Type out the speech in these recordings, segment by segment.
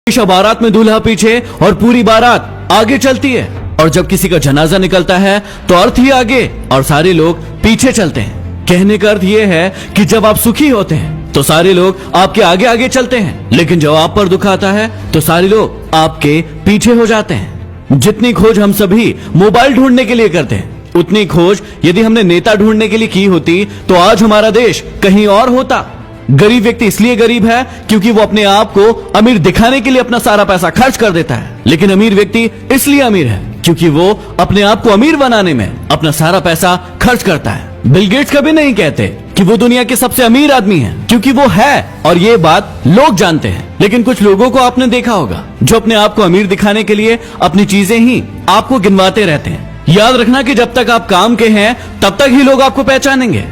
हमेशा बारात में दूल्हा पीछे और पूरी बारात आगे चलती है, और जब किसी का जनाजा निकलता है तो अर्थ ही आगे और सारे लोग पीछे चलते हैं। कहने का अर्थ ये है कि जब आप सुखी होते हैं तो सारे लोग आपके आगे आगे चलते हैं, लेकिन जब आप पर दुख आता है तो सारे लोग आपके पीछे हो जाते हैं। जितनी खोज हम सभी मोबाइल ढूंढने के लिए करते हैं, उतनी खोज यदि हमने नेता ढूंढने के लिए की होती तो आज हमारा देश कहीं और होता। गरीब व्यक्ति इसलिए गरीब है क्योंकि वो अपने आप को अमीर दिखाने के लिए अपना सारा पैसा खर्च कर देता है, लेकिन अमीर व्यक्ति इसलिए अमीर है क्योंकि वो अपने आप को अमीर बनाने में अपना सारा पैसा खर्च करता है। बिल गेट्स कभी नहीं कहते कि वो दुनिया के सबसे अमीर आदमी है, क्योंकि वो है और ये बात लोग जानते हैं। लेकिन कुछ लोगों को आपने देखा होगा जो अपने आप को अमीर दिखाने के लिए अपनी चीजें ही आपको गिनवाते रहते हैं। याद रखना कि जब तक आप काम के हैं तब तक ही लोग आपको पहचानेंगे,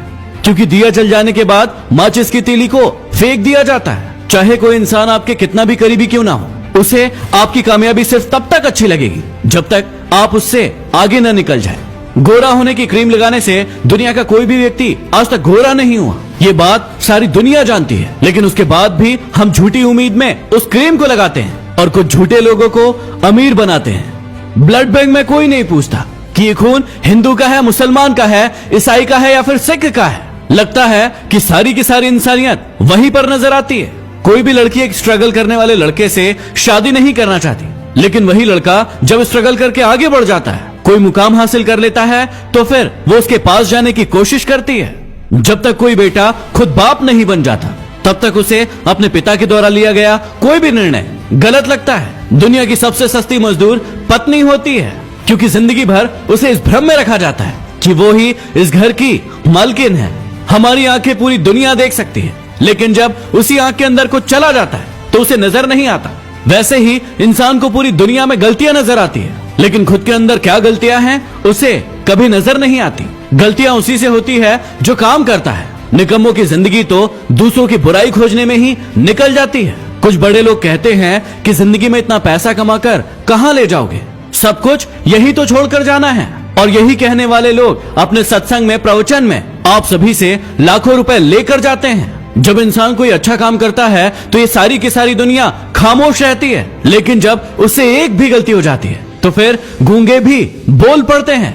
क्योंकि दिया जल जाने के बाद माचिस की तीली को फेंक दिया जाता है। चाहे कोई इंसान आपके कितना भी करीबी क्यों ना हो, उसे आपकी कामयाबी सिर्फ तब तक अच्छी लगेगी जब तक आप उससे आगे न निकल जाए। गोरा होने की क्रीम लगाने से दुनिया का कोई भी व्यक्ति आज तक गोरा नहीं हुआ, ये बात सारी दुनिया जानती है। लेकिन उसके बाद भी हम झूठी उम्मीद में उस क्रीम को लगाते हैं और कुछ झूठे लोगों को अमीर बनाते हैं। ब्लड बैंक में कोई नहीं पूछता कि ये खून हिंदू का है, मुसलमान का है, ईसाई का है या फिर सिख का है। लगता है कि सारी की सारी इंसानियत वहीं पर नजर आती है। कोई भी लड़की एक स्ट्रगल करने वाले लड़के से शादी नहीं करना चाहती, लेकिन वही लड़का जब स्ट्रगल करके आगे बढ़ जाता है, कोई मुकाम हासिल कर लेता है, तो फिर वो उसके पास जाने की कोशिश करती है। जब तक कोई बेटा खुद बाप नहीं बन जाता तब तक उसे अपने पिता के द्वारा लिया गया कोई भी निर्णय गलत लगता है। दुनिया की सबसे सस्ती मजदूर पत्नी होती है, क्योंकि जिंदगी भर उसे इस भ्रम में रखा जाता है कि वो ही इस घर की मालकिन है। हमारी आंखें पूरी दुनिया देख सकती है, लेकिन जब उसी आंख के अंदर कुछ चला जाता है तो उसे नजर नहीं आता। वैसे ही इंसान को पूरी दुनिया में गलतियां नजर आती है, लेकिन खुद के अंदर क्या गलतियां हैं उसे कभी नजर नहीं आती। गलतियां उसी से होती है जो काम करता है। निकम्मों की जिंदगी तो दूसरों की बुराई खोजने में ही निकल जाती है। कुछ बड़े लोग कहते हैं कि जिंदगी में इतना पैसा कमाकर कहां ले जाओगे, सब कुछ यही तो छोड़कर जाना है। और यही कहने वाले लोग अपने सत्संग में, प्रवचन में आप सभी से लाखों रुपए लेकर जाते हैं। जब इंसान कोई अच्छा काम करता है तो ये सारी की सारी दुनिया खामोश रहती है, लेकिन जब उससे एक भी गलती हो जाती है तो फिर गूंगे भी बोल पड़ते हैं।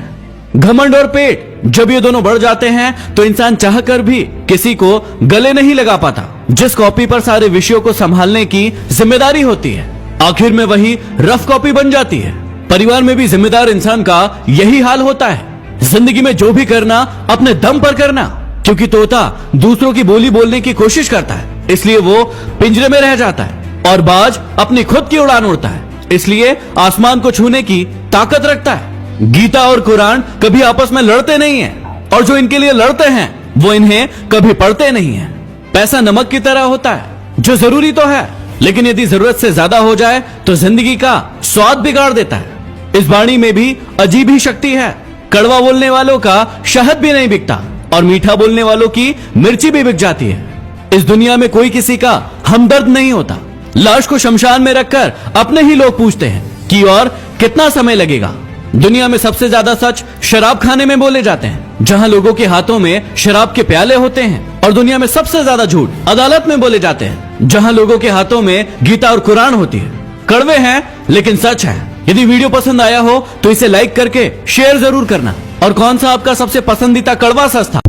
घमंड और पेट जब ये दोनों बढ़ जाते हैं तो इंसान चाहकर भी किसी को गले नहीं लगा पाता। जिस कॉपी पर सारे विषयों को संभालने की जिम्मेदारी होती है, आखिर में वही रफ कॉपी बन जाती है। परिवार में भी जिम्मेदार इंसान का यही हाल होता है। जिंदगी में जो भी करना अपने दम पर करना, क्योंकि तोता दूसरों की बोली बोलने की कोशिश करता है, इसलिए वो पिंजरे में रह जाता है, और बाज अपनी खुद की उड़ान उड़ता है, इसलिए आसमान को छूने की ताकत रखता है। गीता और कुरान कभी आपस में लड़ते नहीं हैं, और जो इनके लिए लड़ते हैं वो इन्हें कभी पढ़ते नहीं हैं। पैसा नमक की तरह होता है जो जरूरी तो है, लेकिन यदि जरूरत से ज्यादा हो जाए तो जिंदगी का स्वाद बिगाड़ देता है। इस वाणी में भी अजीब ही शक्ति है। कड़वा बोलने वालों का शहद भी नहीं बिकता, और मीठा बोलने वालों की मिर्ची भी बिक जाती है। इस दुनिया में कोई किसी का हमदर्द नहीं होता। लाश को शमशान में रखकर अपने ही लोग पूछते हैं कि और कितना समय लगेगा। दुनिया में सबसे ज्यादा सच शराब खाने में बोले जाते हैं, जहां लोगों के हाथों में शराब के प्याले होते हैं। और दुनिया में सबसे ज्यादा झूठ अदालत में बोले जाते हैं, जहां लोगों के हाथों में गीता और कुरान होती है। कड़वे हैं लेकिन सच है। यदि वीडियो पसंद आया हो तो इसे लाइक करके शेयर जरूर करना। और कौन सा आपका सबसे पसंदीदा कड़वा सच था